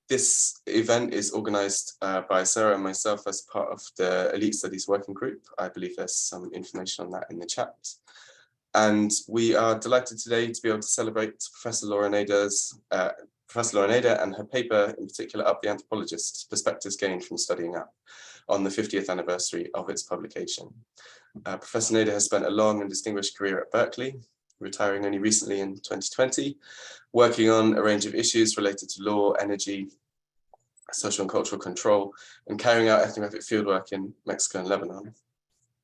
This event is organised by Sarah and myself as part of the Elite Studies Working Group. I believe there's some information on that in the chat. And we are delighted today to be able to celebrate Professor Laura Nader and her paper, in particular, Up the Anthropologist, Perspectives Gained from Studying Up, on the 50th anniversary of its publication. Professor Nader has spent a long and distinguished career at Berkeley, retiring only recently in 2020, working on a range of issues related to law, energy, social and cultural control, and carrying out ethnographic fieldwork in Mexico and Lebanon.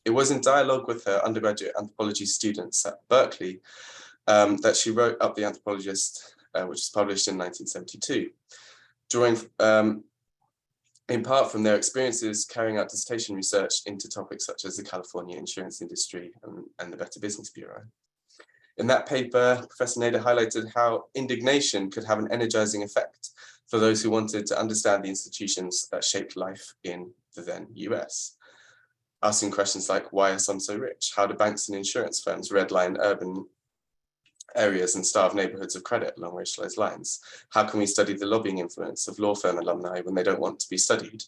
It was in dialogue with her undergraduate anthropology students at Berkeley that she wrote Up the Anthropologist, which was published in 1972. Drawing in part from their experiences carrying out dissertation research into topics such as the California insurance industry and the Better Business Bureau. In that paper, Professor Nader highlighted how indignation could have an energizing effect for those who wanted to understand the institutions that shaped life in the then US. Asking questions like, why are some so rich? How do banks and insurance firms redline urban areas and starve neighborhoods of credit along racialized lines? How can we study the lobbying influence of law firm alumni when they don't want to be studied?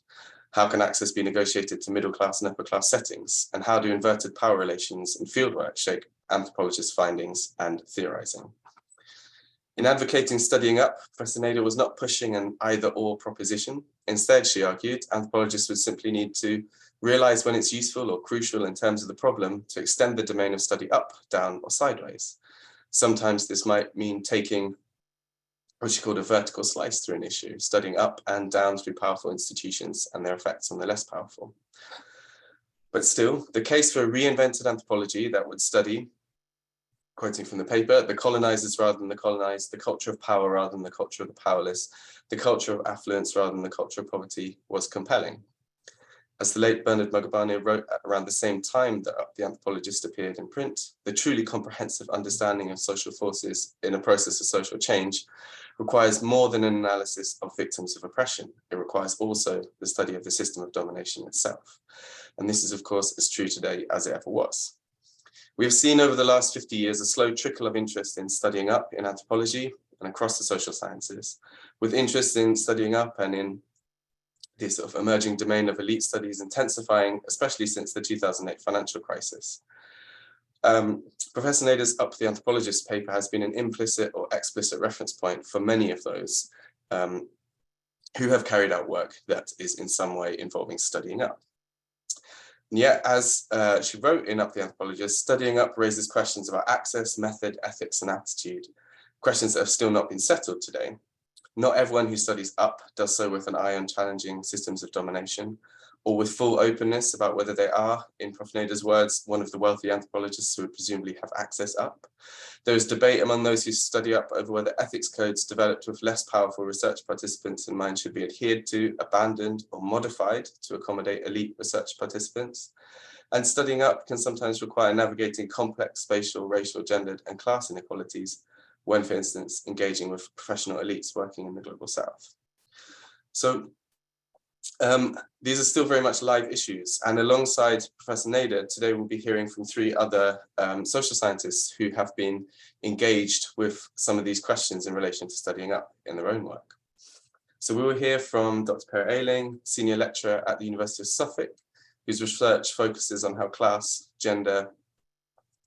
How can access be negotiated to middle class and upper class settings? And how do inverted power relations and fieldwork shape anthropologists' findings and theorizing? In advocating studying up, Professor Nader was not pushing an either-or proposition. Instead, she argued, anthropologists would simply need to realize when it's useful or crucial in terms of the problem to extend the domain of study up, down, or sideways. Sometimes this might mean taking what she called a vertical slice through an issue, studying up and down through powerful institutions and their effects on the less powerful. But still, the case for a reinvented anthropology that would study, quoting from the paper, the colonizers rather than the colonized, the culture of power rather than the culture of the powerless, the culture of affluence rather than the culture of poverty, was compelling. As the late Bernard Mugabane wrote around the same time that Up the Anthropologist appeared in print, the truly comprehensive understanding of social forces in a process of social change requires more than an analysis of victims of oppression. It requires also the study of the system of domination itself. And this is, of course, as true today as it ever was. We have seen over the last 50 years a slow trickle of interest in studying up in anthropology and across the social sciences, with interest in studying up and in this sort of emerging domain of elite studies intensifying, especially since the 2008 financial crisis. Professor Nader's Up the Anthropologist paper has been an implicit or explicit reference point for many of those who have carried out work that is in some way involving studying up. And yet, as she wrote in Up the Anthropologist, studying up raises questions about access, method, ethics, and attitude, questions that have still not been settled today. Not everyone who studies up does so with an eye on challenging systems of domination, or with full openness about whether they are, in Prof. Nader's words, one of the wealthy anthropologists who would presumably have access up. There is debate among those who study up over whether ethics codes developed with less powerful research participants in mind should be adhered to, abandoned, or modified to accommodate elite research participants. And studying up can sometimes require navigating complex spatial, racial, gendered, and class inequalities when, for instance, engaging with professional elites working in the global south. So these are still very much live issues. And alongside Professor Nader, today we'll be hearing from three other social scientists who have been engaged with some of these questions in relation to studying up in their own work. So we will hear from Dr. Pere Ayling, senior lecturer at the University of Suffolk, whose research focuses on how class, gender,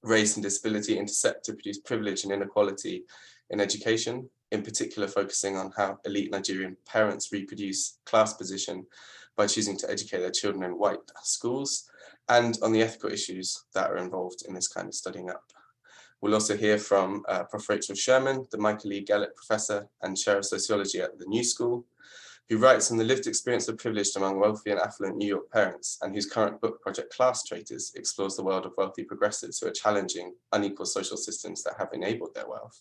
race and disability intersect to produce privilege and inequality in education, in particular focusing on how elite Nigerian parents reproduce class position by choosing to educate their children in white schools, and on the ethical issues that are involved in this kind of studying up. We'll also hear from Prof. Rachel Sherman, the Michael E. Gilbert Professor and Chair of Sociology at the New School, who writes on the lived experience of privilege among wealthy and affluent New York parents, and whose current book project, Class Traitors, explores the world of wealthy progressives who are challenging unequal social systems that have enabled their wealth.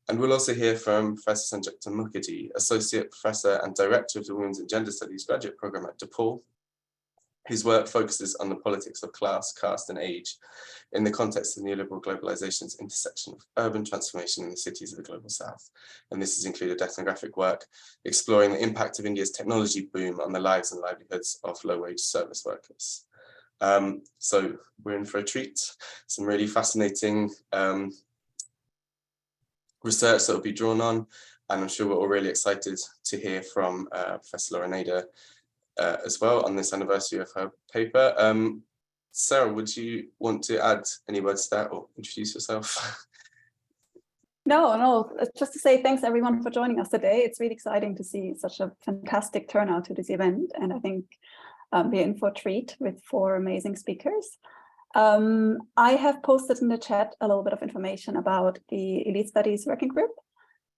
And we'll also hear from Professor Sanjukta Mukherjee, Associate Professor and Director of the Women's and Gender Studies graduate program at DePaul, whose work focuses on the politics of class, caste, and age in the context of neoliberal globalization's intersection of urban transformation in the cities of the global south. And this has included ethnographic work exploring the impact of India's technology boom on the lives and livelihoods of low-wage service workers. So we're in for a treat. Some really fascinating research that will be drawn on. And I'm sure we're all really excited to hear from Professor Laura Nader as well on this anniversary of her paper. Sarah, would you want to add any words to that or introduce yourself? No, just to say thanks everyone for joining us today. It's really exciting to see such a fantastic turnout to this event. And I think we're in for a treat with 4 amazing speakers. I have posted in the chat a little bit of information about the Elite Studies Working Group,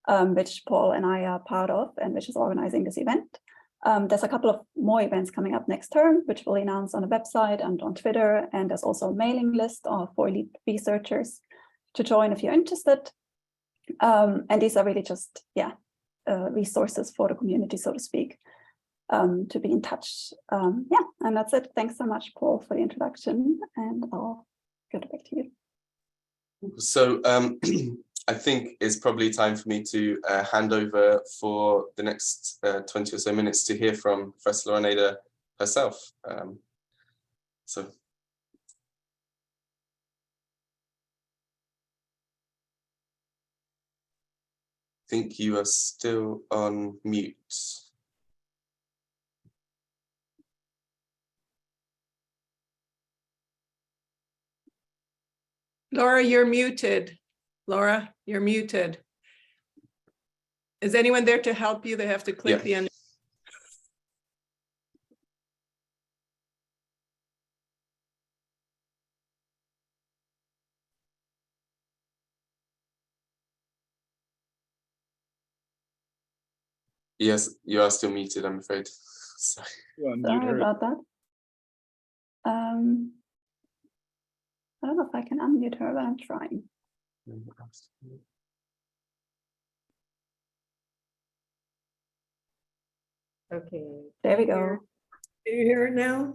which Paul and I are part of and which is organizing this event. There's a couple of more events coming up next term, which we'll announce on the website and on Twitter. And there's also a mailing list for elite researchers to join if you're interested. And these are really just, resources for the community, so to speak, to be in touch. And that's it. Thanks so much, Paul, for the introduction. And I'll get back to you. So I think it's probably time for me to hand over for the next 20 or so minutes to hear from Professor Laura Nader herself. I think you are still on mute. Laura, you're muted. Laura, you're muted. Is anyone there to help you? They have to click the end. Yes, you are still muted, I'm afraid. Sorry about that. I don't know if I can unmute her, but I'm trying. Okay. There we go. Can you hear it now?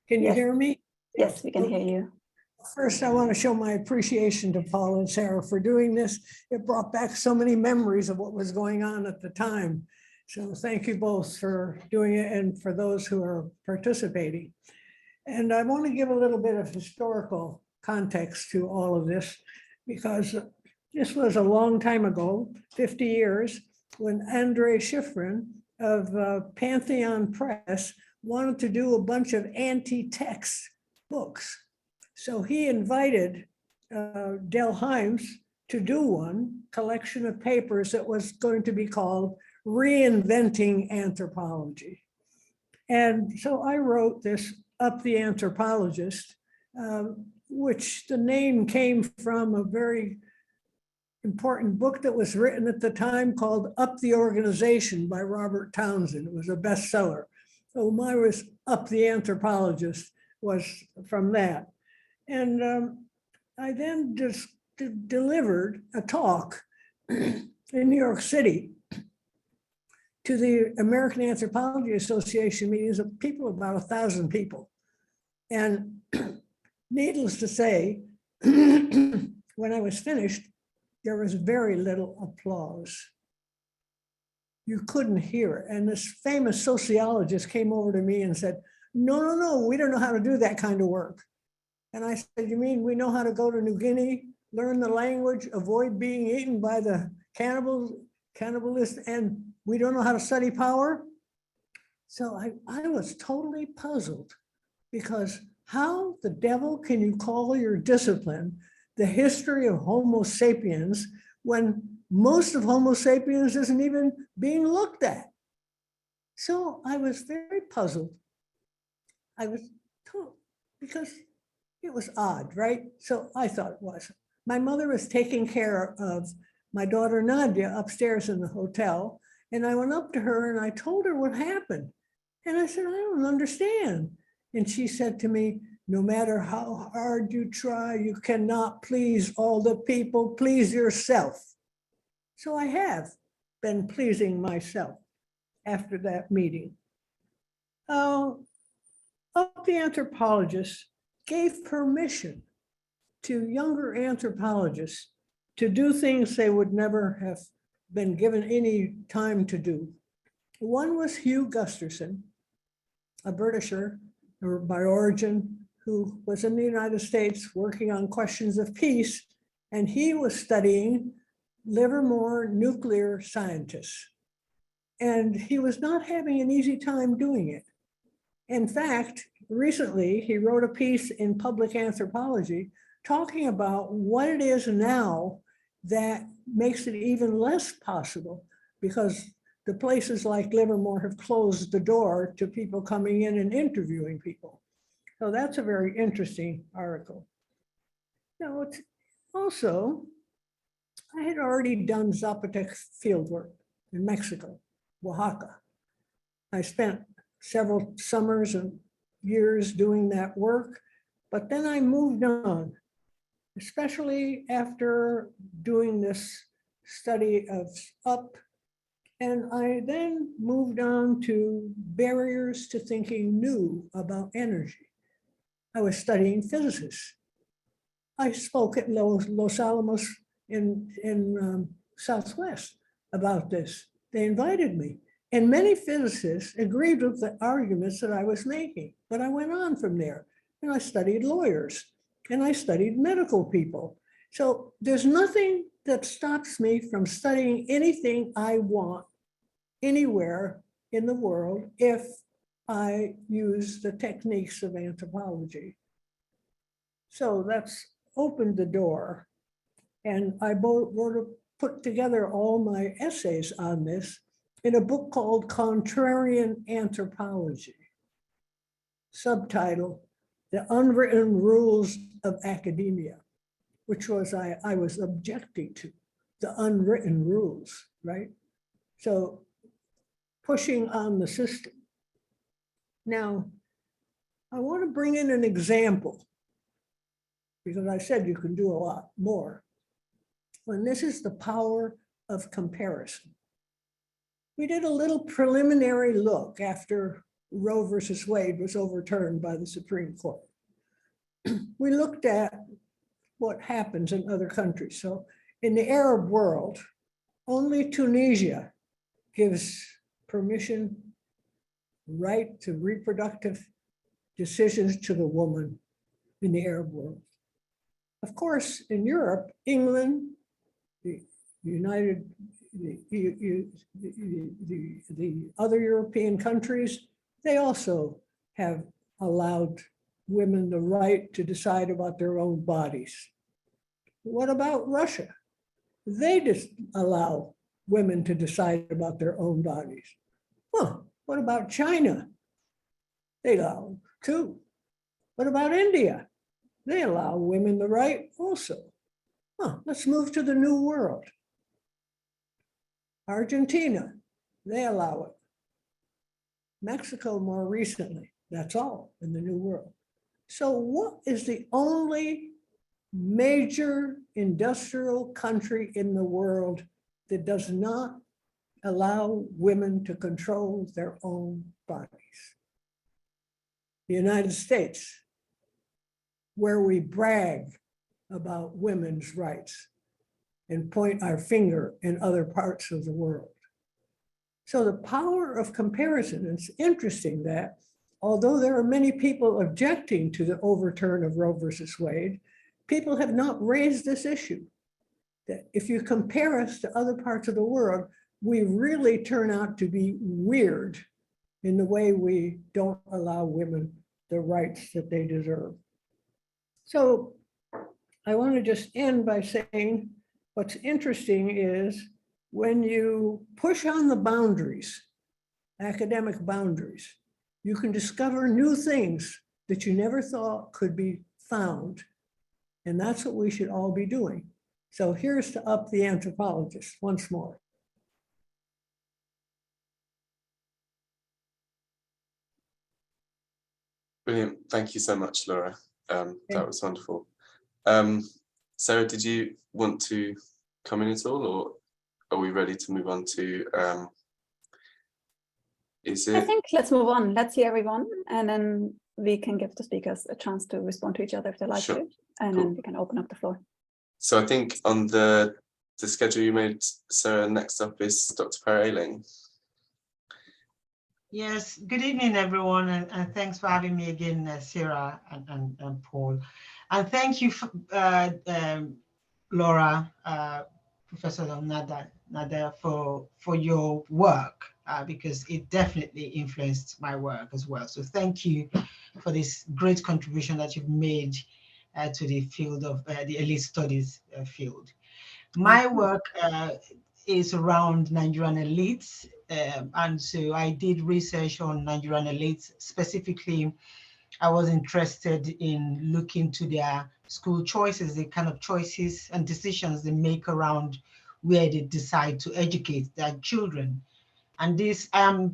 Can you hear me? Yes, we can hear you. First, I want to show my appreciation to Paul and Sarah for doing this. It brought back so many memories of what was going on at the time. So thank you both for doing it and for those who are participating. And I want to give a little bit of historical context to all of this, because this was a long time ago, 50 years, when Andrei Shifrin of Pantheon Press wanted to do a bunch of anti-text books. So he invited Del Hymes to do one collection of papers that was going to be called Reinventing Anthropology. And so I wrote this Up the Anthropologist, which the name came from a very important book that was written at the time called Up the Organization by Robert Townsend. It was a bestseller. So mine was Up the Anthropologist was from that. And I then just delivered a talk in New York City to the American Anthropology Association meetings of people, about 1,000 people. And needless to say, when I was finished, there was very little applause. You couldn't hear it. And this famous sociologist came over to me and said, no, we don't know how to do that kind of work. And I said, you mean we know how to go to New Guinea, learn the language, avoid being eaten by the cannibalists, and we don't know how to study power? So I was totally puzzled, because how the devil can you call your discipline the history of Homo sapiens when most of Homo sapiens isn't even being looked at? So I was very puzzled. I was told, because it was odd, right? So I thought it was. My mother was taking care of my daughter Nadia upstairs in the hotel, and I went up to her and I told her what happened. And I said, I don't understand. And she said to me, no matter how hard you try, you cannot please all the people, please yourself. So I have been pleasing myself after that meeting. Up the Anthropologist gave permission to younger anthropologists to do things they would never have been given any time to do. One was Hugh Gusterson, a Britisher by origin, who was in the United States working on questions of peace, and he was studying Livermore nuclear scientist. And he was not having an easy time doing it. In fact, recently he wrote a piece in Public Anthropology talking about what it is now that makes it even less possible, because the places like Livermore have closed the door to people coming in and interviewing people. So that's a very interesting article. Now, it's also, I had already done Zapotec fieldwork in Mexico, Oaxaca. I spent several summers and years doing that work, but then I moved on, especially after doing this study of Up. And I then moved on to barriers to thinking new about energy. I was studying physics. I spoke at Los Alamos in Southwest about this. They invited me. And many physicists agreed with the arguments that I was making. But I went on from there. And I studied lawyers. And I studied medical people. So there's nothing that stops me from studying anything I want anywhere in the world if I use the techniques of anthropology. So that's opened the door. And I put together all my essays on this in a book called Contrarian Anthropology. Subtitle, The Unwritten Rules of Academia, which was I was objecting to, the unwritten rules, right? So pushing on the system. Now, I want to bring in an example, because I said you can do a lot more. When this is the power of comparison. We did a little preliminary look after Roe versus Wade was overturned by the Supreme Court. We looked at what happens in other countries. So in the Arab world, only Tunisia gives permission, right to reproductive decisions to the woman in the Arab world. Of course, in Europe, England, the other European countries, they also have allowed women the right to decide about their own bodies. What about Russia? They just allow women to decide about their own bodies. Well, what about China? They allow too. What about India? They allow women the right also. Let's move to the New World. Argentina, they allow it. Mexico more recently, that's all in the New World. So what is the only major industrial country in the world that does not allow women to control their own bodies? The United States, where we brag about women's rights and point our finger in other parts of the world. So the power of comparison, it's interesting that although there are many people objecting to the overturn of Roe versus Wade, people have not raised this issue, that if you compare us to other parts of the world, we really turn out to be weird in the way we don't allow women the rights that they deserve. So I want to just end by saying what's interesting is when you push on the boundaries, academic boundaries, you can discover new things that you never thought could be found. And that's what we should all be doing. So here's to Up the Anthropologist once more. Brilliant. Thank you so much, Laura. That was wonderful. Sarah, did you want to come in at all, or are we ready to move on to, I think let's move on. Let's hear everyone, and then we can give the speakers a chance to respond to each other if they like to, and then we can open up the floor. So I think on the schedule you made, Sarah, next up is Dr. Pere Ayling. Yes, good evening, everyone, and thanks for having me again, Sarah and Paul. And thank you, Laura, Professor Nader for your work, because it definitely influenced my work as well. So thank you for this great contribution that you've made to the field of the elite studies field. My work is around Nigerian elites, and so I did research on Nigerian elites. Specifically, I was interested in looking to their school choices, the kind of choices and decisions they make around where they decide to educate their children. And this, I'm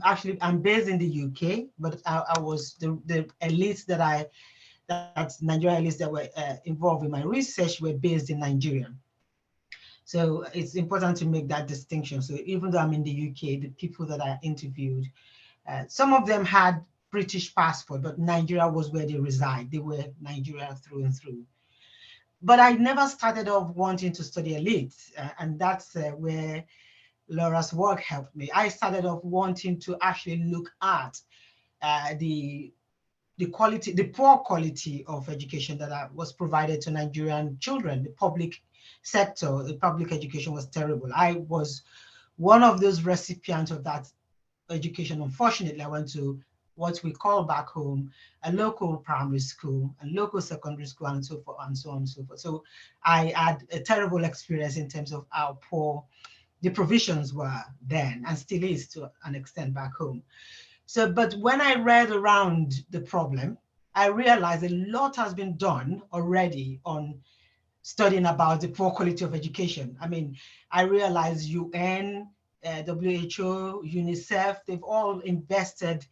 based in the UK, but I was the elites that's Nigerian elites that were involved in my research were based in Nigeria. So it's important to make that distinction. So even though I'm in the UK, the people that I interviewed, some of them had British passport, but Nigeria was where they reside. They were Nigeria through and through. But I never started off wanting to study elites, and that's where Laura's work helped me. I started off wanting to actually look at the quality, the poor quality of education that was provided to Nigerian children. The public sector, the public education was terrible. I was one of those recipients of that education. Unfortunately, I went to what we call back home a local primary school, a local secondary school, and so forth, and so on and so forth. So I had a terrible experience in terms of how poor the provisions were then, and still is to an extent back home. So, but when I read around the problem, I realized a lot has been done already on studying about the poor quality of education. I mean, I realized UN, WHO, UNICEF, they've all invested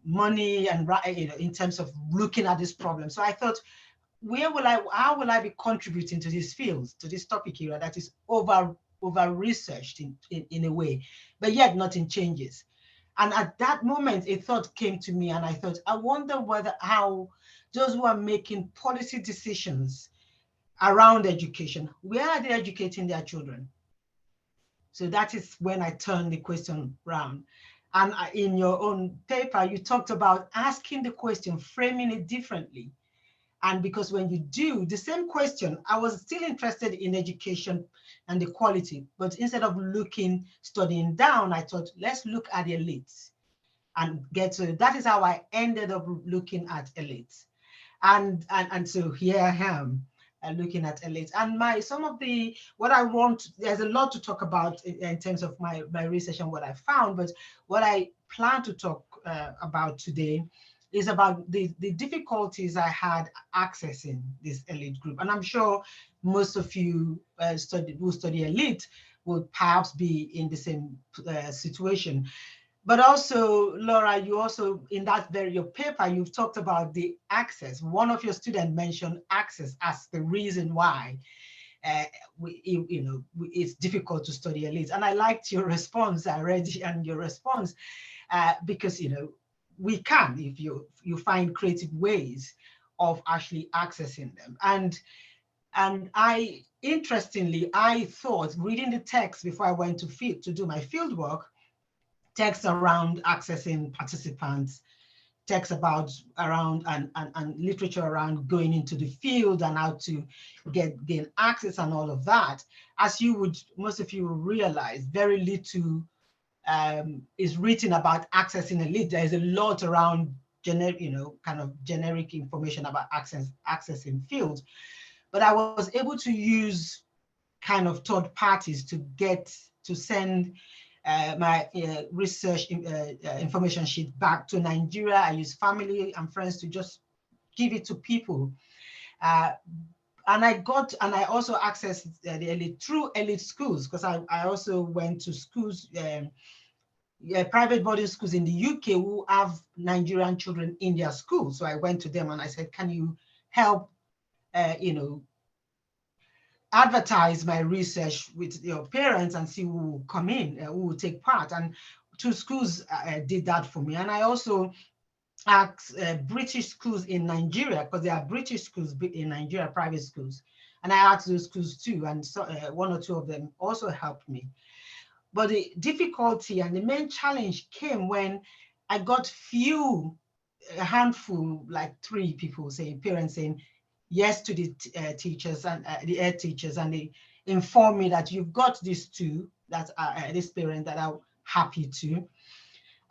money and in terms of looking at this problem. So I thought, how will I be contributing to this field, to this topic area that is over researched in a way, but yet nothing changes. And at that moment, a thought came to me, and I thought, I wonder how those who are making policy decisions around education, where are they educating their children? So that is when I turned the question around. And in your own paper, you talked about asking the question, framing it differently. And because when you do the same question, I was still interested in education and the quality, but instead of studying down, I thought, let's look at the elites and get to, that is how I ended up looking at elites. And so here I am looking at elites. And there's a lot to talk about in terms of my research and what I found, but what I plan to talk about today is about the difficulties I had accessing this elite group. And I'm sure most of you who study elite will perhaps be in the same situation. But also, Laura, you also, in that your paper, you've talked about the access. One of your students mentioned access as the reason why it's difficult to study elites. And I liked your response, I read and your response, because we can, if you find creative ways of actually accessing them. And interestingly, I thought, reading the text before I went to do my field work, text around accessing participants, text around and literature around going into the field and how to gain access and all of that. As most of you will realize, very little is written about accessing elite. There is a lot around kind of generic information about accessing fields. But I was able to use kind of third parties to send my research information sheet back to Nigeria. I use family and friends to just give it to people. And I also accessed the elite through elite schools, because I also went to schools, private boarding schools in the UK who have Nigerian children in their schools. So I went to them and I said, can you help, advertise my research with your parents and see who will come in, who will take part. And two schools did that for me. And I also asked British schools in Nigeria, because there are British schools in Nigeria, private schools. And I asked those schools too, and so, one or two of them also helped me. But the difficulty and the main challenge came when I got a handful, like 3 people parents saying yes to the teachers and the head teachers, and informed me that you've got these two, that this parent that are happy to.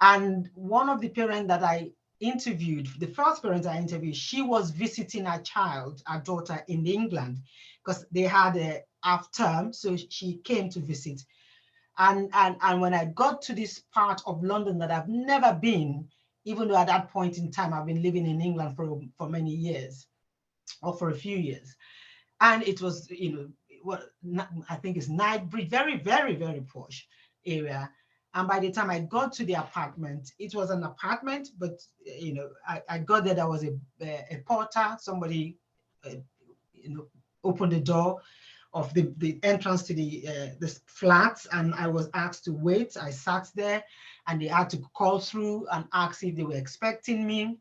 And one of the parents that I interviewed, the first parent I interviewed, she was visiting her child, her daughter in England, because they had a half term, so she came to visit. And when I got to this part of London that I've never been, even though at that point in time I've been living in England for many years, or for a few years, and it was, you know, what I think is Knightsbridge, very, very, very posh area. And by the time I got to the apartment, it was an apartment, but you know, I got there. There was a porter, somebody, you know, opened the door of the entrance to the flats, and I was asked to wait. I sat there, and they had to call through and ask if they were expecting me.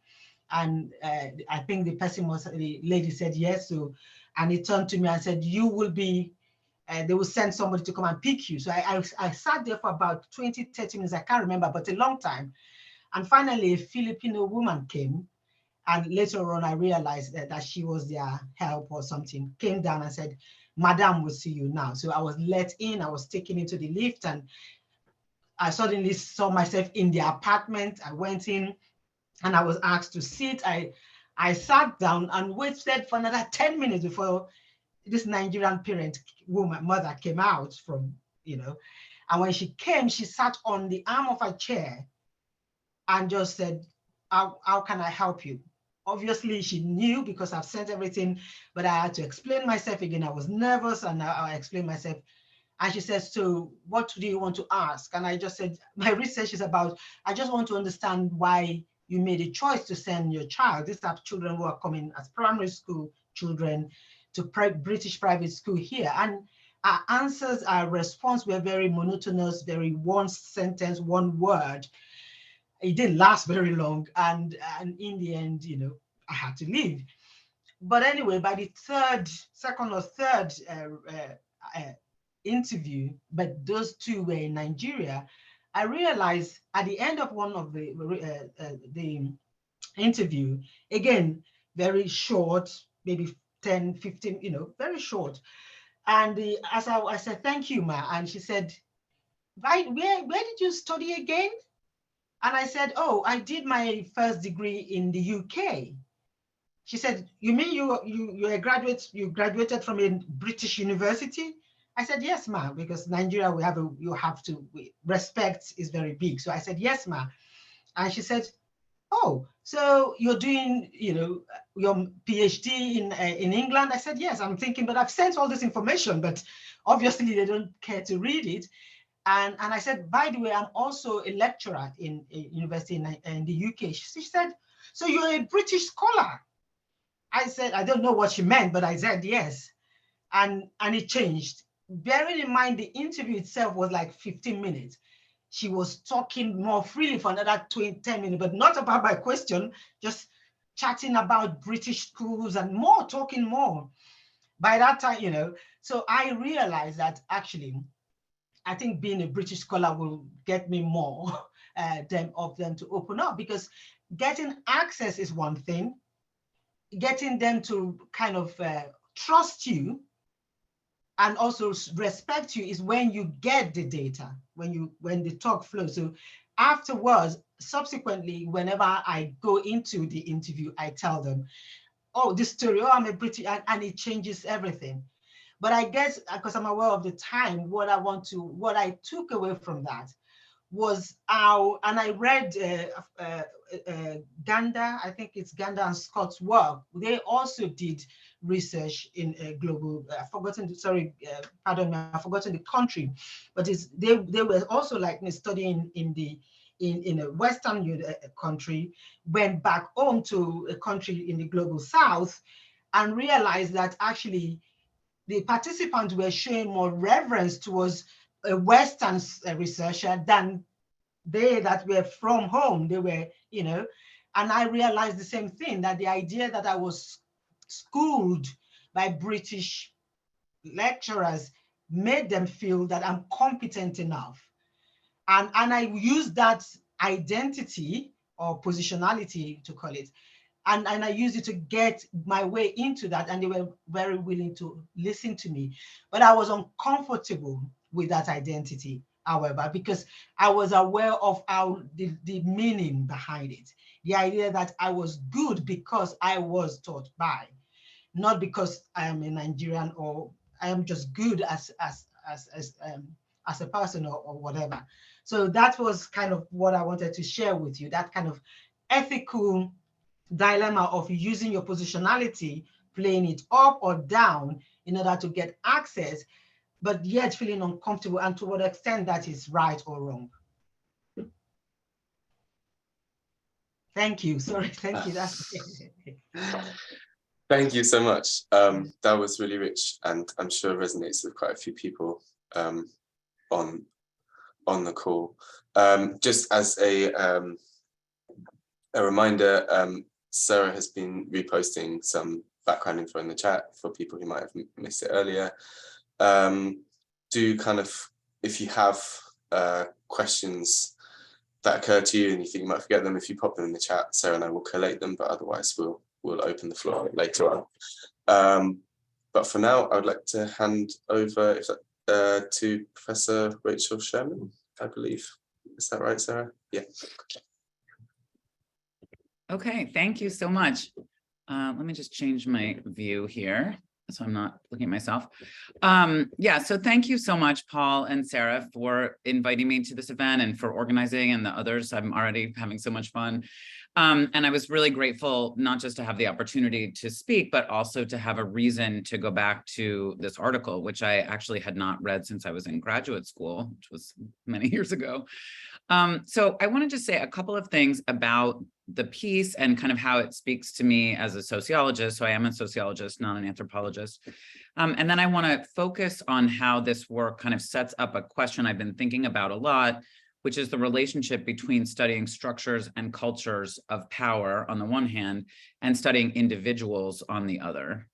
And I think the lady said yes. So, and he turned to me and said, "You will be." They will send somebody to come and pick you. So I sat there for about 20, 30 minutes. I can't remember, but a long time. And finally, a Filipino woman came. And later on, I realized that she was their help or something, came down and said, "Madam will see you now." So I was let in, I was taken into the lift, and I suddenly saw myself in the apartment. I went in and I was asked to sit. I sat down and waited for another 10 minutes before this Nigerian mother came out from, you know, and when she came, she sat on the arm of a chair and just said, how can I help you? Obviously, she knew because I've sent everything, but I had to explain myself again. I was nervous, and I explained myself. And she says, "So what do you want to ask?" And I just said, my research is about, I just want to understand why you made a choice to send your child. These are children who are coming as primary school children to British private school here. And our answers, our response were very monotonous, very one sentence, one word. It didn't last very long. And in the end, you know, I had to leave. But anyway, by the second or third interview, but those two were in Nigeria, I realized at the end of one of the interview, again, very short, maybe 10, 15, you know, very short. And as I said, "Thank you, ma." And she said, "Right, where did you study again?" And I said, "Oh, I did my first degree in the UK." She said, "You mean you're a graduate, you graduated from a British university?" I said, "Yes, ma," because Nigeria, respect is very big. So I said, "Yes, ma." And she said, "Oh, so you're doing, you know, your PhD in England?" I said, "Yes." I'm thinking, but I've sent all this information, but obviously they don't care to read it. And I said, "By the way, I'm also a lecturer in a university in the UK." She said, "So you're a British scholar?" I said, I don't know what she meant, but I said yes. And it changed. Bearing in mind, the interview itself was like 15 minutes. She was talking more freely for another 10 minutes, but not about my question, just chatting about British schools and more, talking more. By that time, you know, so I realized that actually, I think being a British scholar will get me more of them to open up, because getting access is one thing. Getting them to kind of trust you and also respect you is when you get the data, when the talk flows. So afterwards, subsequently, whenever I go into the interview, I tell them, "Oh, this story, oh, I'm a British," and it changes everything. But I guess because I'm aware of the time, what I took away from that was how, and I read Ganda, I think it's Ganda and Scott's work. They also did research in global, I've forgotten the country, but they were also like studying in a Western country, went back home to a country in the global South, and realized that actually the participants were showing more reverence towards a Western researcher than they that were from home. They were, you know, and I realized the same thing, that the idea that I was schooled by British lecturers made them feel that I'm competent enough. And I used that identity or positionality to call it, And I used it to get my way into that, and they were very willing to listen to me. But I was uncomfortable with that identity, however, because I was aware of how the meaning behind it. The idea that I was good because I was taught by, not because I am a Nigerian or I am just good as a person or whatever. So that was kind of what I wanted to share with you, that kind of ethical dilemma of using your positionality, playing it up or down in order to get access, but yet feeling uncomfortable, and to what extent that is right or wrong. Thank you. Sorry, thank you. Thank you so much. That was really rich, and I'm sure resonates with quite a few people on the call. Just as a reminder, Sarah has been reposting some background info in the chat for people who might have missed it earlier. Do kind of, if you have questions that occur to you and you think you might forget them, if you pop them in the chat, Sarah and I will collate them, but otherwise we'll open the floor later on. But for now, I would like to hand over to Professor Rachel Sherman, I believe. Is that right, Sarah? Yeah. Okay, thank you so much. Let me just change my view here so I'm not looking at myself. Yeah, so thank you so much, Paul and Sarah, for inviting me to this event and for organizing, and the others. I'm already having so much fun. And I was really grateful not just to have the opportunity to speak, but also to have a reason to go back to this article, which I actually had not read since I was in graduate school, which was many years ago. So I wanted to say a couple of things about the piece and kind of how it speaks to me as a sociologist. So I am a sociologist, not an anthropologist. And then I want to focus on how this work kind of sets up a question I've been thinking about a lot, which is the relationship between studying structures and cultures of power on the one hand, and studying individuals on the other.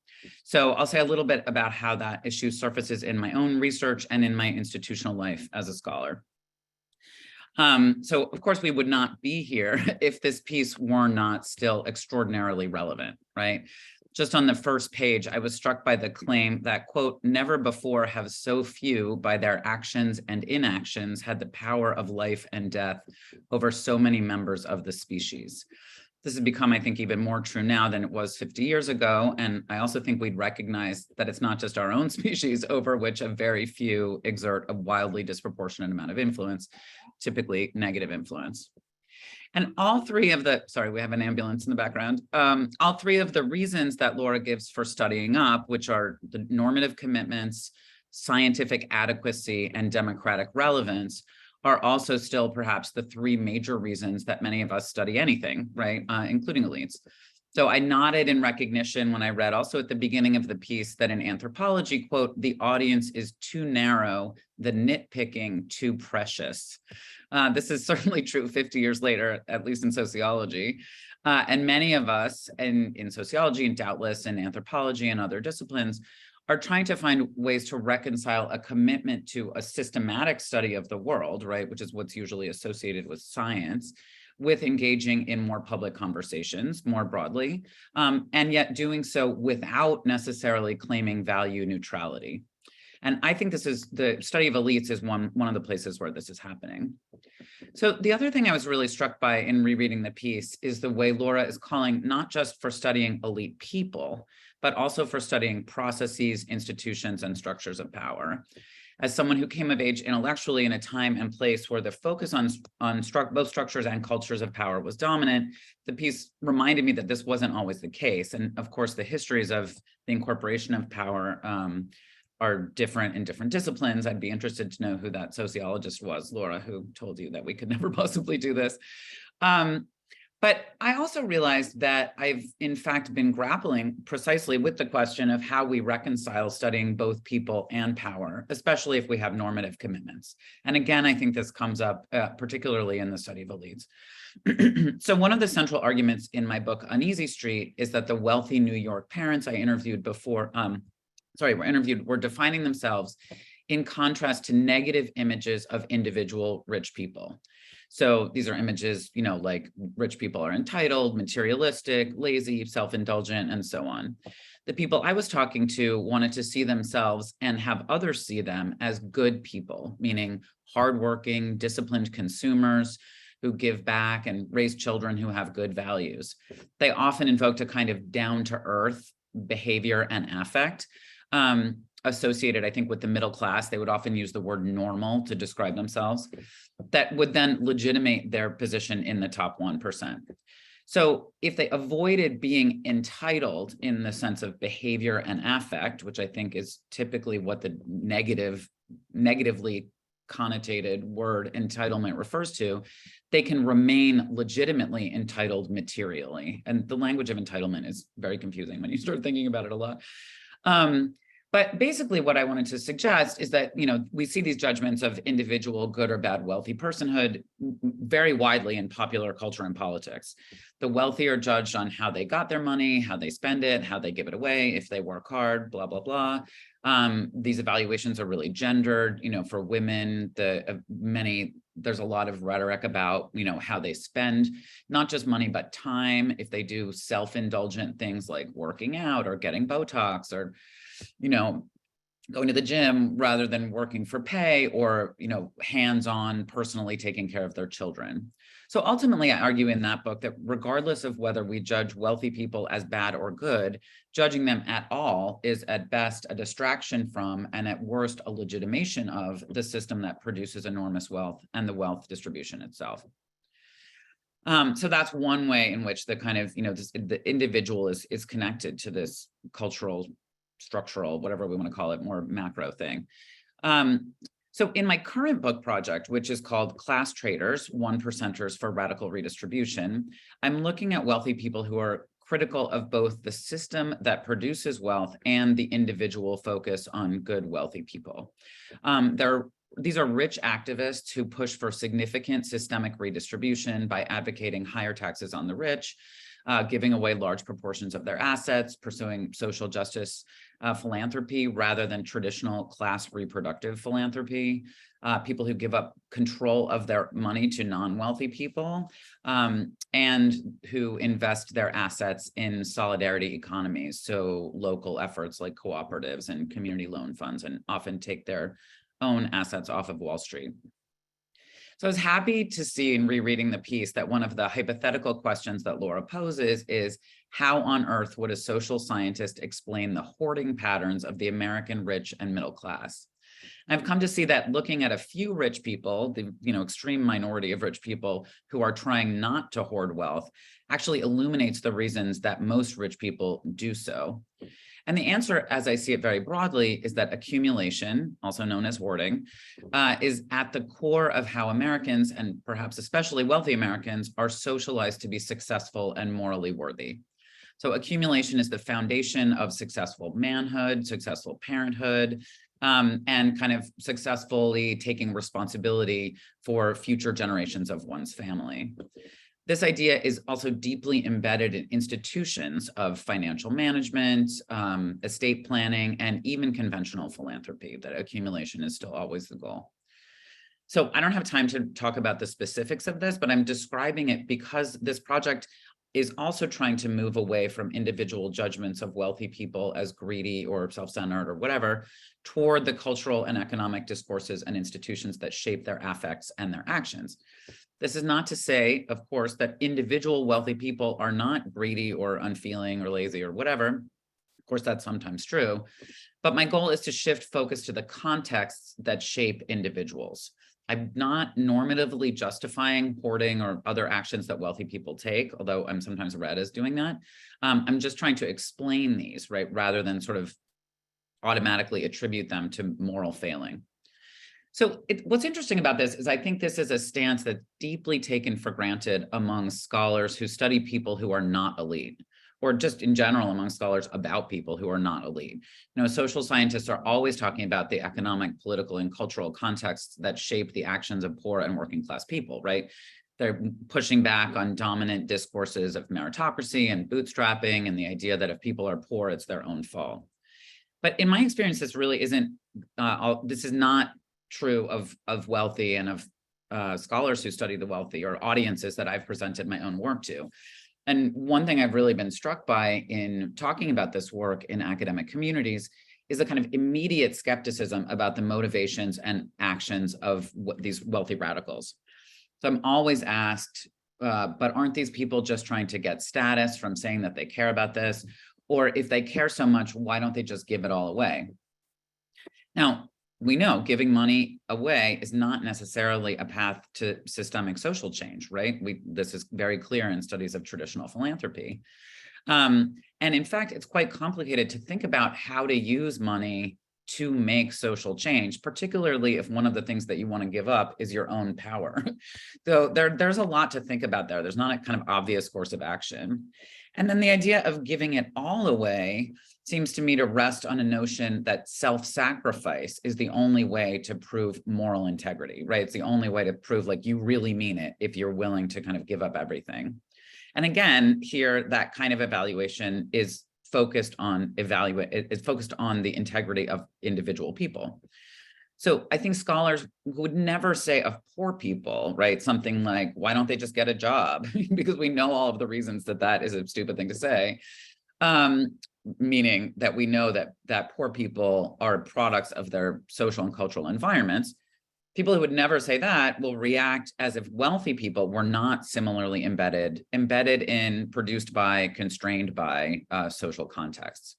So I'll say a little bit about how that issue surfaces in my own research and in my institutional life as a scholar. So of course we would not be here if this piece were not still extraordinarily relevant, right? Just on the first page, I was struck by the claim that, quote, never before have so few by their actions and inactions had the power of life and death over so many members of the species. This has become, I think, even more true now than it was 50 years ago. And I also think we'd recognize that it's not just our own species over which a very few exert a wildly disproportionate amount of influence, typically negative influence. And all three of the, sorry, we have an ambulance in the background. All three of the reasons that Laura gives for studying up, which are the normative commitments, scientific adequacy, and democratic relevance, are also still perhaps the three major reasons that many of us study anything, right, including elites. So I nodded in recognition when I read also at the beginning of the piece that in anthropology, quote, the audience is too narrow, the nitpicking too precious. This is certainly true 50 years later, at least in sociology. And many of us in sociology and doubtless in anthropology and other disciplines are trying to find ways to reconcile a commitment to a systematic study of the world, right, which is what's usually associated with science, with engaging in more public conversations more broadly, and yet doing so without necessarily claiming value neutrality. And I think this is, the study of elites is one of the places where this is happening. So the other thing I was really struck by in rereading the piece is the way Laura is calling not just for studying elite people, but also for studying processes, institutions, and structures of power. As someone who came of age intellectually in a time and place where the focus on both structures and cultures of power was dominant, the piece reminded me that this wasn't always the case. And of course, the histories of the incorporation of power are different in different disciplines. I'd be interested to know who that sociologist was, Laura, who told you that we could never possibly do this. But I also realized that I've in fact been grappling precisely with the question of how we reconcile studying both people and power, especially if we have normative commitments. And again, I think this comes up particularly in the study of elites. So one of the central arguments in my book, Uneasy Street, is that the wealthy New York parents I interviewed before, were defining themselves in contrast to negative images of individual rich people. So these are images, like rich people are entitled, materialistic, lazy, self-indulgent, and so on. The people I was talking to wanted to see themselves and have others see them as good people, meaning hardworking, disciplined consumers who give back and raise children who have good values. They often invoked a kind of down-to-earth behavior and affect associated, I think, with the middle class. They would often use the word normal to describe themselves, that would then legitimate their position in the top 1%. So if they avoided being entitled in the sense of behavior and affect, which I think is typically what the negatively connotated word entitlement refers to, they can remain legitimately entitled materially. And the language of entitlement is very confusing when you start thinking about it a lot. But basically what I wanted to suggest is that, we see these judgments of individual good or bad wealthy personhood very widely in popular culture and politics. The wealthy are judged on how they got their money, how they spend it, how they give it away, if they work hard, blah, blah, blah. These evaluations are really gendered. For women, there's a lot of rhetoric about, how they spend not just money, but time. If they do self-indulgent things like working out or getting Botox or, going to the gym rather than working for pay, or, hands-on personally taking care of their children. So ultimately, I argue in that book that regardless of whether we judge wealthy people as bad or good, judging them at all is at best a distraction from, and at worst, a legitimation of the system that produces enormous wealth and the wealth distribution itself. So that's one way in which the kind of, the individual is connected to this cultural, structural, whatever we want to call it, more macro thing. So in my current book project, which is called Class Traders, 1%ers for Radical Redistribution, I'm looking at wealthy people who are critical of both the system that produces wealth and the individual focus on good, wealthy people. These are rich activists who push for significant systemic redistribution by advocating higher taxes on the rich, giving away large proportions of their assets, pursuing social justice philanthropy rather than traditional class reproductive philanthropy, people who give up control of their money to non-wealthy people, and who invest their assets in solidarity economies, so local efforts like cooperatives and community loan funds, and often take their own assets off of Wall Street. So I was happy to see in rereading the piece that one of the hypothetical questions that Laura poses is, how on earth would a social scientist explain the hoarding patterns of the American rich and middle class? I've come to see that looking at a few rich people, the extreme minority of rich people who are trying not to hoard wealth, actually illuminates the reasons that most rich people do so. And the answer, as I see it very broadly, is that accumulation, also known as hoarding, is at the core of how Americans, and perhaps especially wealthy Americans, are socialized to be successful and morally worthy. So accumulation is the foundation of successful manhood, successful parenthood, and kind of successfully taking responsibility for future generations of one's family. This idea is also deeply embedded in institutions of financial management, estate planning, and even conventional philanthropy, that accumulation is still always the goal. So I don't have time to talk about the specifics of this, but I'm describing it because this project is also trying to move away from individual judgments of wealthy people as greedy or self-centered or whatever, toward the cultural and economic discourses and institutions that shape their affects and their actions. This is not to say, of course, that individual wealthy people are not greedy or unfeeling or lazy or whatever. Of course, that's sometimes true. But my goal is to shift focus to the contexts that shape individuals. I'm not normatively justifying hoarding or other actions that wealthy people take, although I'm sometimes read as doing that. I'm just trying to explain these, right, rather than sort of automatically attribute them to moral failing. So what's interesting about this is I think this is a stance that's deeply taken for granted among scholars who study people who are not elite, or just in general among scholars about people who are not elite. Social scientists are always talking about the economic, political, and cultural contexts that shape the actions of poor and working class people, right? They're pushing back on dominant discourses of meritocracy and bootstrapping and the idea that if people are poor, it's their own fault. But in my experience, this really isn't, this is not true of wealthy and of scholars who study the wealthy or audiences that I've presented my own work to. And one thing I've really been struck by in talking about this work in academic communities is a kind of immediate skepticism about the motivations and actions of these wealthy radicals. So I'm always asked, but aren't these people just trying to get status from saying that they care about this? Or if they care so much, why don't they just give it all away? Now, we know giving money away is not necessarily a path to systemic social change, right? This is very clear in studies of traditional philanthropy. And in fact, it's quite complicated to think about how to use money to make social change, particularly if one of the things that you want to give up is your own power. So there's a lot to think about there. There's not a kind of obvious course of action. And then the idea of giving it all away seems to me to rest on a notion that self-sacrifice is the only way to prove moral integrity, right? It's the only way to prove like you really mean it if you're willing to kind of give up everything. And again, here, that kind of evaluation is focused on the integrity of individual people. So I think scholars would never say of poor people, right, something like, why don't they just get a job? Because we know all of the reasons that is a stupid thing to say, meaning that we know that poor people are products of their social and cultural environments. People who would never say that will react as if wealthy people were not similarly embedded in, produced by, constrained by social contexts.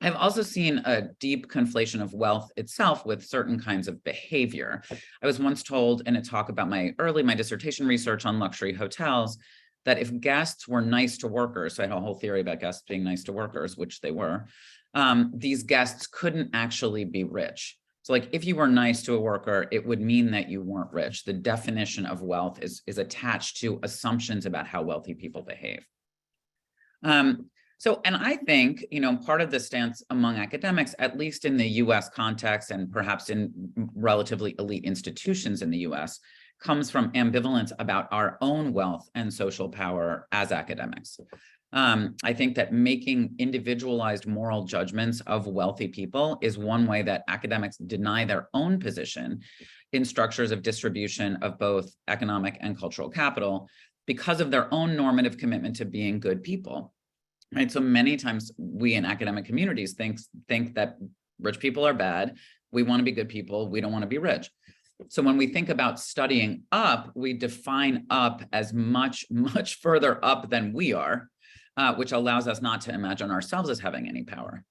I've also seen a deep conflation of wealth itself with certain kinds of behavior. I was once told in a talk about my dissertation research on luxury hotels that if guests were nice to workers, so I had a whole theory about guests being nice to workers, which they were, these guests couldn't actually be rich. So like if you were nice to a worker, it would mean that you weren't rich. The definition of wealth is attached to assumptions about how wealthy people behave. And I think, part of the stance among academics, at least in the US context and perhaps in relatively elite institutions in the US, comes from ambivalence about our own wealth and social power as academics. I think that making individualized moral judgments of wealthy people is one way that academics deny their own position in structures of distribution of both economic and cultural capital because of their own normative commitment to being good people. Right? So many times we in academic communities think that rich people are bad. We want to be good people. We don't want to be rich. So when we think about studying up, we define up as much, much further up than we are, which allows us not to imagine ourselves as having any power.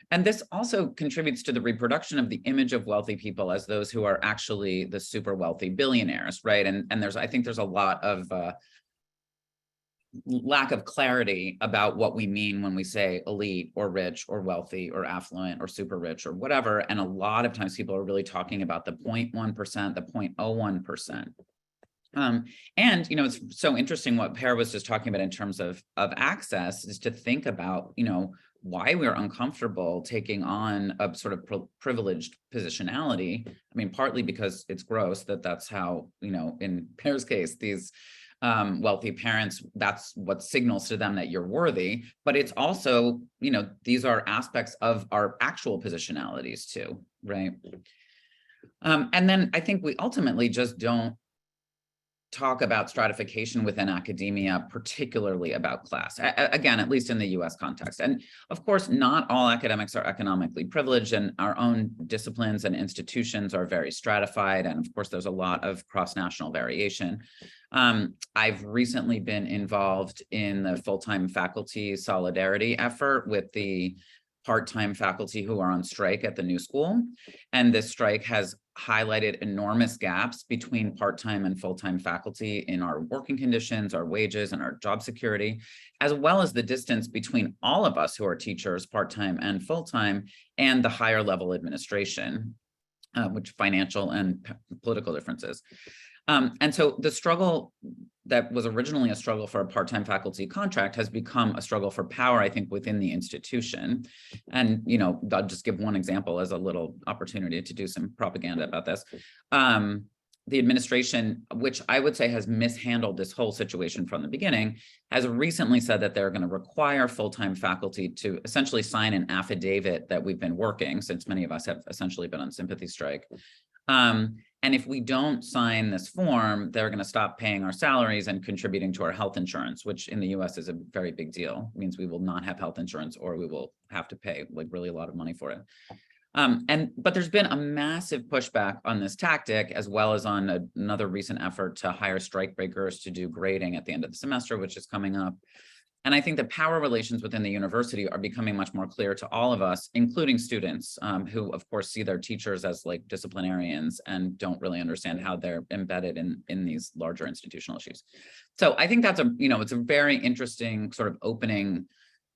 And this also contributes to the reproduction of the image of wealthy people as those who are actually the super wealthy billionaires, right? And I think there's a lot of lack of clarity about what we mean when we say elite or rich or wealthy or affluent or super rich or whatever. And a lot of times people are really talking about the 0.1%, the 0.01%. And, it's so interesting what Pere was just talking about in terms of access is to think about, why we're uncomfortable taking on a sort of privileged positionality. I mean, partly because it's gross that's how, in Pere's case, these wealthy parents, that's what signals to them that you're worthy, but it's also, these are aspects of our actual positionalities too, right? And then I think we ultimately just don't talk about stratification within academia, particularly about class, again, at least in the US context. And of course, not all academics are economically privileged, and our own disciplines and institutions are very stratified. And of course, there's a lot of cross-national variation. I've recently been involved in the full-time faculty solidarity effort with the part-time faculty who are on strike at the New School. And this strike has highlighted enormous gaps between part-time and full-time faculty in our working conditions, our wages, and our job security, as well as the distance between all of us who are teachers, part-time and full-time, and the higher level administration, which financial and political differences. And so the struggle that was originally a struggle for a part-time faculty contract has become a struggle for power, I think, within the institution. And, I'll just give one example as a little opportunity to do some propaganda about this. The administration, which I would say has mishandled this whole situation from the beginning, has recently said that they're going to require full-time faculty to essentially sign an affidavit that we've been working, since many of us have essentially been on sympathy strike, And if we don't sign this form, they're going to stop paying our salaries and contributing to our health insurance, which in the US is a very big deal. It means we will not have health insurance, or we will have to pay like really a lot of money for it. But there's been a massive pushback on this tactic, as well as on another recent effort to hire strike breakers to do grading at the end of the semester, which is coming up. And I think the power relations within the university are becoming much more clear to all of us, including students, who of course see their teachers as like disciplinarians and don't really understand how they're embedded in these larger institutional issues. So I think that's it's a very interesting sort of opening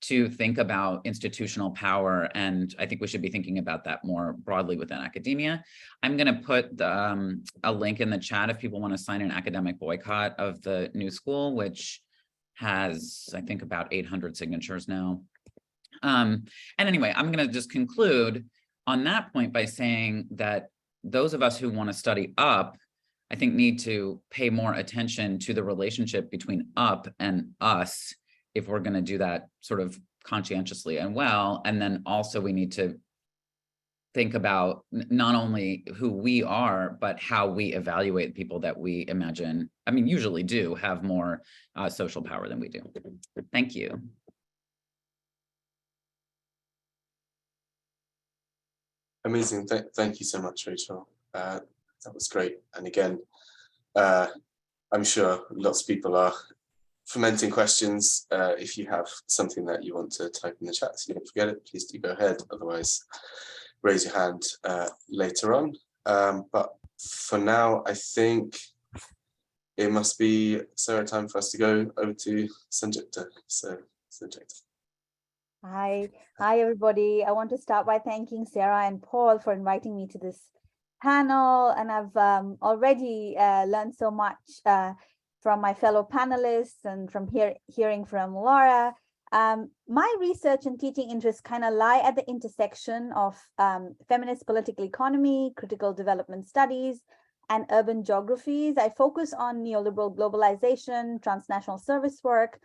to think about institutional power. And I think we should be thinking about that more broadly within academia. I'm going to put a link in the chat if people want to sign an academic boycott of the new school, which has, I think, about 800 signatures now. And anyway, I'm going to just conclude on that point by saying that those of us who want to study up, I think, need to pay more attention to the relationship between up and us if we're going to do that sort of conscientiously and well. And then also we need to think about not only who we are, but how we evaluate people that we imagine, usually do have more social power than we do. Thank you. Amazing. Thank you so much, Rachel. That was great. And again, I'm sure lots of people are fermenting questions. If you have something that you want to type in the chat, so you don't forget it, please do go ahead. Otherwise, raise your hand later on. But for now, I think it must be, Sarah, time for us to go over to Sanjukta. So, Sanjukta. Hi, everybody. I want to start by thanking Sarah and Paul for inviting me to this panel. And I've already learned so much from my fellow panelists and from hearing from Laura. My research and teaching interests kind of lie at the intersection of feminist political economy, critical development studies, and urban geographies. I focus on neoliberal globalization, transnational service work,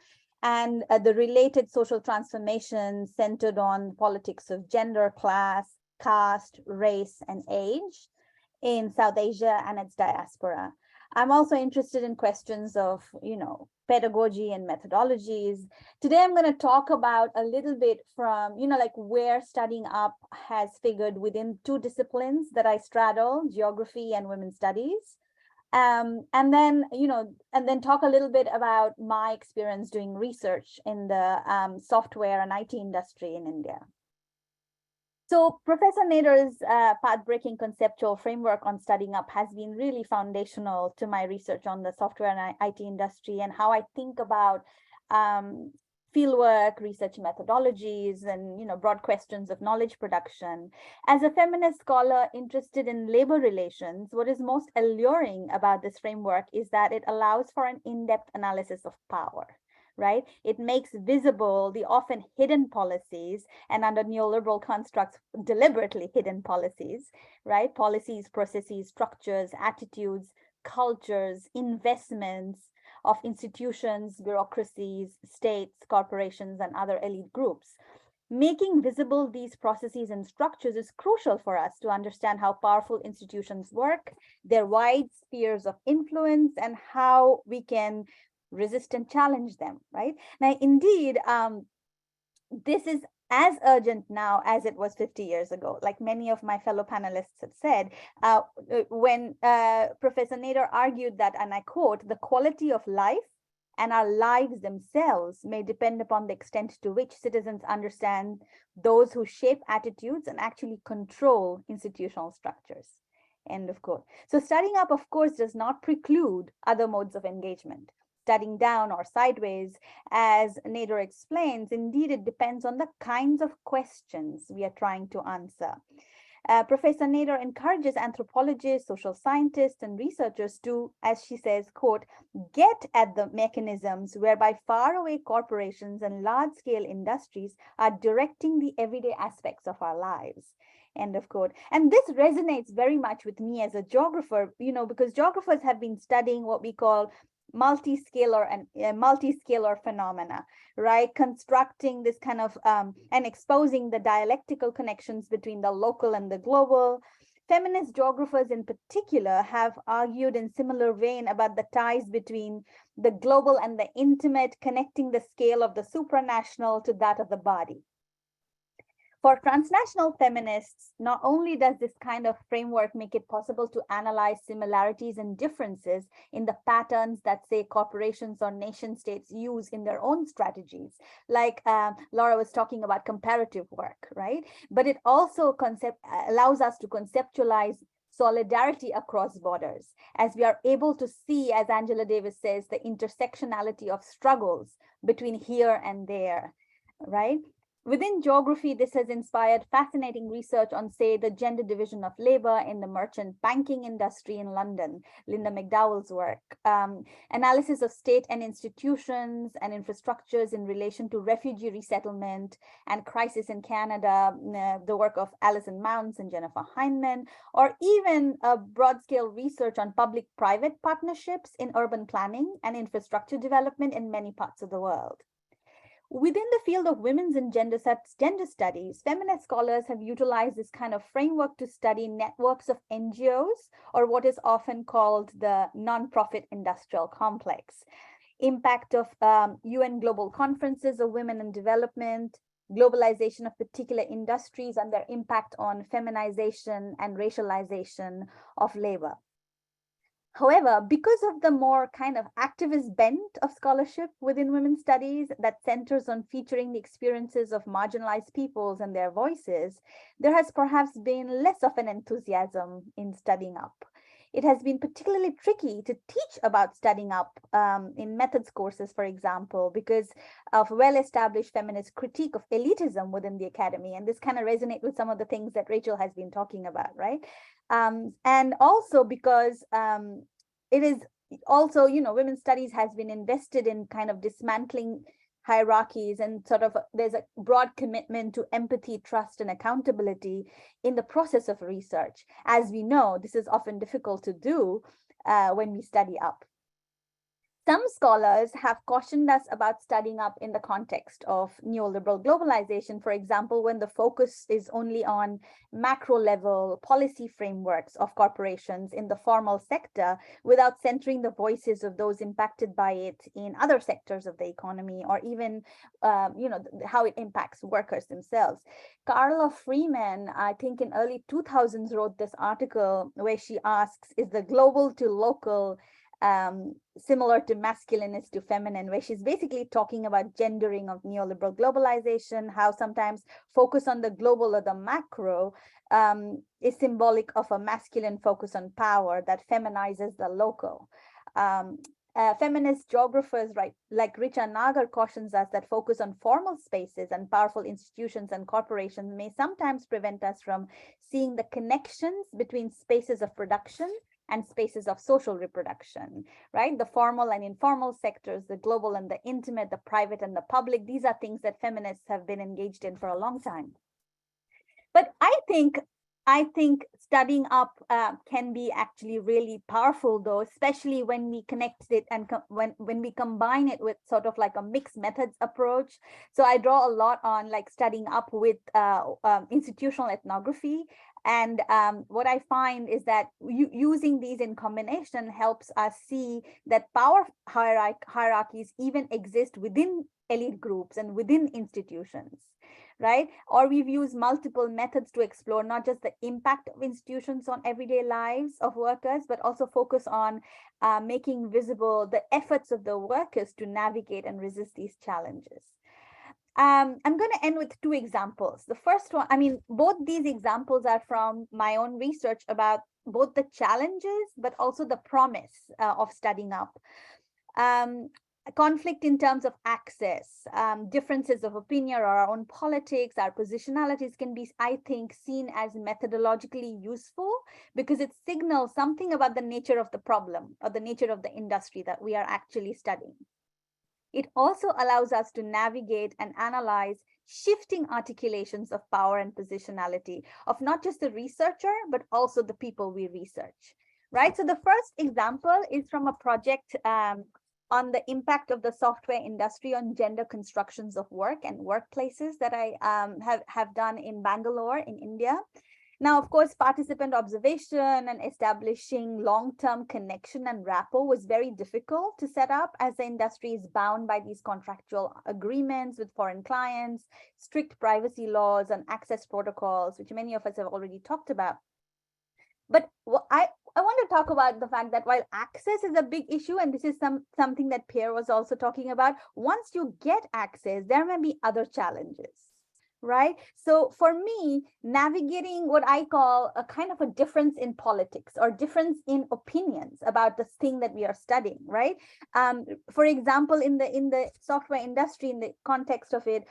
and the related social transformations centered on politics of gender, class, caste, race, and age in South Asia and its diaspora. I'm also interested in questions of, pedagogy and methodologies. Today, I'm going to talk about a little bit from, like where studying up has figured within two disciplines that I straddle, geography and women's studies. And then talk a little bit about my experience doing research in the software and IT industry in India. So Professor Nader's path-breaking conceptual framework on studying up has been really foundational to my research on the software and IT industry and how I think about fieldwork, research methodologies, and broad questions of knowledge production. As a feminist scholar interested in labor relations, what is most alluring about this framework is that it allows for an in-depth analysis of power. Right? It makes visible the often hidden policies, and under neoliberal constructs, deliberately hidden policies, right? Policies, processes, structures, attitudes, cultures, investments of institutions, bureaucracies, states, corporations, and other elite groups. Making visible these processes and structures is crucial for us to understand how powerful institutions work, their wide spheres of influence, and how we can resist and challenge them, right? Now, indeed, this is as urgent now as it was 50 years ago. Like many of my fellow panelists have said, when Professor Nader argued that, and I quote, "the quality of life and our lives themselves may depend upon the extent to which citizens understand those who shape attitudes and actually control institutional structures." End of quote. So studying up, of course, does not preclude other modes of engagement. Studying down or sideways, as Nader explains, indeed, it depends on the kinds of questions we are trying to answer. Professor Nader encourages anthropologists, social scientists, and researchers to, as she says, quote, "get at the mechanisms whereby faraway corporations and large-scale industries are directing the everyday aspects of our lives." End of quote. And this resonates very much with me as a geographer, because geographers have been studying what we call multi-scalar phenomena, right? Constructing this kind of and exposing the dialectical connections between the local and the global, feminist geographers in particular have argued in similar vein about the ties between the global and the intimate, connecting the scale of the supranational to that of the body. For transnational feminists, not only does this kind of framework make it possible to analyze similarities and differences in the patterns that, say, corporations or nation states use in their own strategies, like Laura was talking about comparative work, right? But it also allows us to conceptualize solidarity across borders, as we are able to see, as Angela Davis says, the intersectionality of struggles between here and there, right? Within geography, this has inspired fascinating research on, say, the gender division of labor in the merchant banking industry in London, Linda McDowell's work, analysis of state and institutions and infrastructures in relation to refugee resettlement and crisis in Canada, the work of Alison Mounts and Jennifer Heinemann, or even a broad-scale research on public-private partnerships in urban planning and infrastructure development in many parts of the world. Within the field of women's and gender studies, feminist scholars have utilized this kind of framework to study networks of NGOs, or what is often called the nonprofit industrial complex, impact of UN global conferences of women and development, globalization of particular industries and their impact on feminization and racialization of labor. However, because of the more kind of activist bent of scholarship within women's studies that centers on featuring the experiences of marginalized peoples and their voices, there has perhaps been less of an enthusiasm in studying up. It has been particularly tricky to teach about studying up in methods courses, for example, because of well-established feminist critique of elitism within the academy. And this kind of resonates with some of the things that Rachel has been talking about, right? And also because it is also, women's studies has been invested in kind of dismantling hierarchies, and sort of there's a broad commitment to empathy, trust, and accountability in the process of research. As we know, this is often difficult to do when we study up. Some scholars have cautioned us about studying up in the context of neoliberal globalization, for example, when the focus is only on macro level policy frameworks of corporations in the formal sector without centering the voices of those impacted by it in other sectors of the economy, or even how it impacts workers themselves. Carla Freeman, I think in early 2000s, wrote this article where she asks, is the global to local similar to masculine is to feminine, where she's basically talking about gendering of neoliberal globalization, how sometimes focus on the global or the macro is symbolic of a masculine focus on power that feminizes the local. Feminist geographers, right, like Richa Nagar, cautions us that focus on formal spaces and powerful institutions and corporations may sometimes prevent us from seeing the connections between spaces of production and spaces of social reproduction, right? The formal and informal sectors, the global and the intimate, the private and the public, these are things that feminists have been engaged in for a long time. But I think studying up can be actually really powerful, though, especially when we connect it and when we combine it with sort of like a mixed methods approach. So I draw a lot on like studying up with institutional ethnography. And what I find is that using these in combination helps us see that power hierarchies even exist within elite groups and within institutions, right? Or we've used multiple methods to explore not just the impact of institutions on everyday lives of workers, but also focus on making visible the efforts of the workers to navigate and resist these challenges. I'm going to end with two examples. The first one, both these examples are from my own research about both the challenges, but also the promise of studying up. Conflict in terms of access, differences of opinion or our own politics, our positionalities can be, I think, seen as methodologically useful because it signals something about the nature of the problem or the nature of the industry that we are actually studying. It also allows us to navigate and analyze shifting articulations of power and positionality of not just the researcher, but also the people we research, right? So the first example is from a project on the impact of the software industry on gender constructions of work and workplaces that I have done in Bangalore in India. Now, of course, participant observation and establishing long-term connection and rapport was very difficult to set up, as the industry is bound by these contractual agreements with foreign clients, strict privacy laws and access protocols, which many of us have already talked about. But I want to talk about the fact that while access is a big issue, and this is something that Pere was also talking about, once you get access, there may be other challenges, right? So for me, navigating what I call a kind of a difference in politics or difference in opinions about this thing that we are studying, right? For example, in the software industry, in the context of it,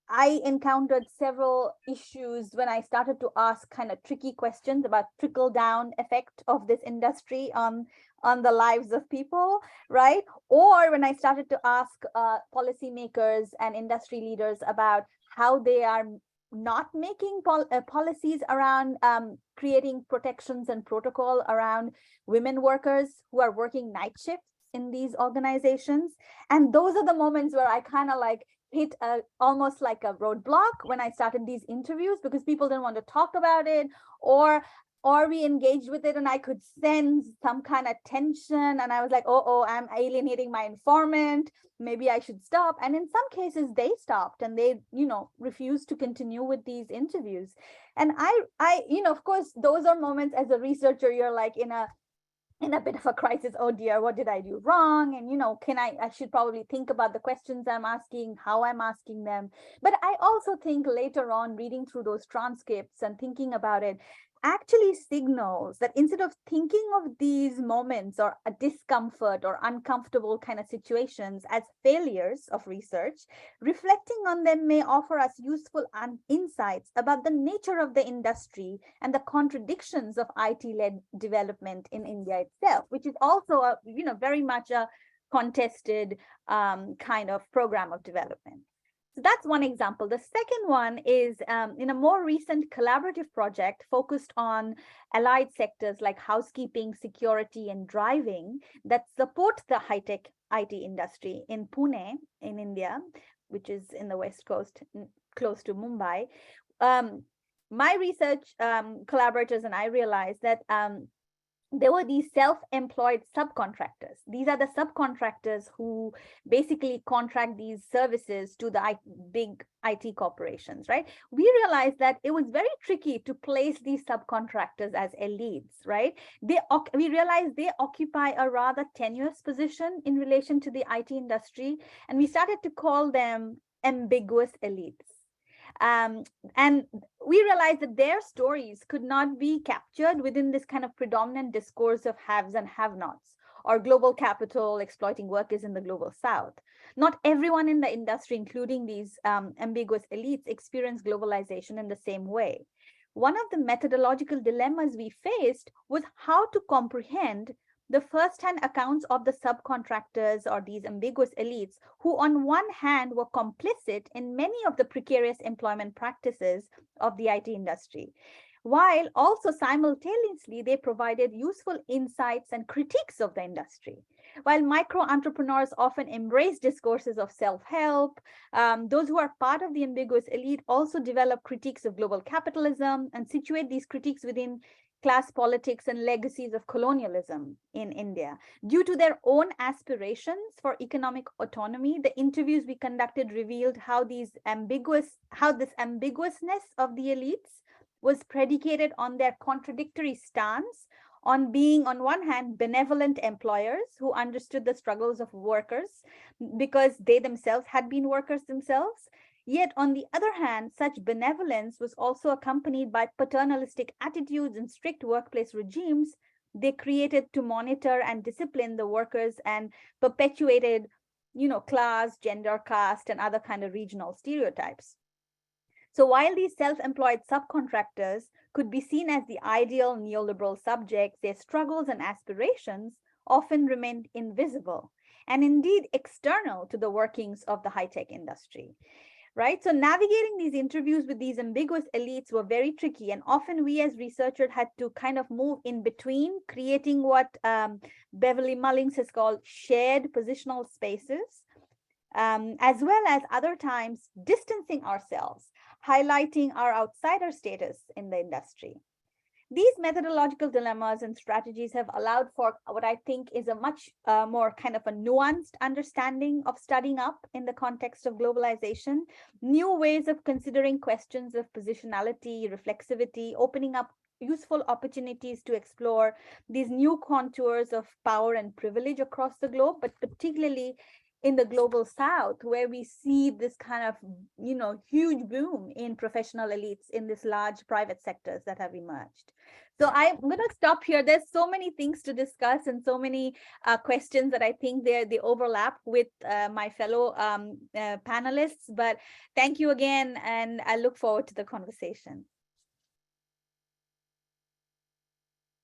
I encountered several issues when I started to ask kind of tricky questions about trickle-down effect of this industry on the lives of people, right? Or when I started to ask policymakers and industry leaders about how they are not making policies around creating protections and protocol around women workers who are working night shifts in these organizations. And those are the moments where I kind of like hit almost like a roadblock when I started these interviews, because people didn't want to talk about it, or we engaged with it and I could sense some kind of tension, and I was like, oh, I'm alienating my informant, maybe I should stop. And in some cases they stopped and they, refused to continue with these interviews. And I of course, those are moments as a researcher, you're like in a bit of a crisis. Oh dear, what did I do wrong? And I should probably think about the questions I'm asking, how I'm asking them. But I also think later on, reading through those transcripts and thinking about it actually signals that instead of thinking of these moments or a discomfort or uncomfortable kind of situations as failures of research, reflecting on them may offer us useful insights about the nature of the industry and the contradictions of IT-led development in India itself, which is also a, very much a contested kind of program of development. So that's one example. The second one is in a more recent collaborative project focused on allied sectors like housekeeping, security, and driving that support the high-tech IT industry in Pune, in India, which is in the West Coast, close to Mumbai. My research collaborators and I realized that there were these self-employed subcontractors. These are the subcontractors who basically contract these services to the big IT corporations, right? We realized that it was very tricky to place these subcontractors as elites, right? We realized they occupy a rather tenuous position in relation to the IT industry, and we started to call them ambiguous elites. And we realized that their stories could not be captured within this kind of predominant discourse of haves and have-nots, or global capital exploiting workers in the global south. Not everyone in the industry, including these ambiguous elites, experience globalization in the same way. One of the methodological dilemmas we faced was how to comprehend the first-hand accounts of the subcontractors or these ambiguous elites who on one hand were complicit in many of the precarious employment practices of the IT industry, while also simultaneously they provided useful insights and critiques of the industry. While micro-entrepreneurs often embrace discourses of self-help, those who are part of the ambiguous elite also develop critiques of global capitalism and situate these critiques within class politics and legacies of colonialism in India. Due to their own aspirations for economic autonomy, the interviews we conducted revealed how this ambiguousness of the elites was predicated on their contradictory stance on being, on one hand, benevolent employers who understood the struggles of workers because they themselves had been workers themselves. Yet, on the other hand, such benevolence was also accompanied by paternalistic attitudes and strict workplace regimes they created to monitor and discipline the workers and perpetuated, class, gender, caste, and other kind of regional stereotypes. So while these self-employed subcontractors could be seen as the ideal neoliberal subjects, their struggles and aspirations often remained invisible and indeed external to the workings of the high-tech industry. Right? So navigating these interviews with these ambiguous elites were very tricky, and often we as researchers had to kind of move in between, creating what Beverly Mullings has called shared positional spaces, as well as other times distancing ourselves, highlighting our outsider status in the industry. These methodological dilemmas and strategies have allowed for what I think is a much more kind of a nuanced understanding of studying up in the context of globalization, new ways of considering questions of positionality, reflexivity, opening up useful opportunities to explore these new contours of power and privilege across the globe, but particularly in the global South, where we see this kind of, huge boom in professional elites in these large private sectors that have emerged. So I'm going to stop here. There's so many things to discuss and so many questions that I think they overlap with my fellow panelists. But thank you again, and I look forward to the conversation.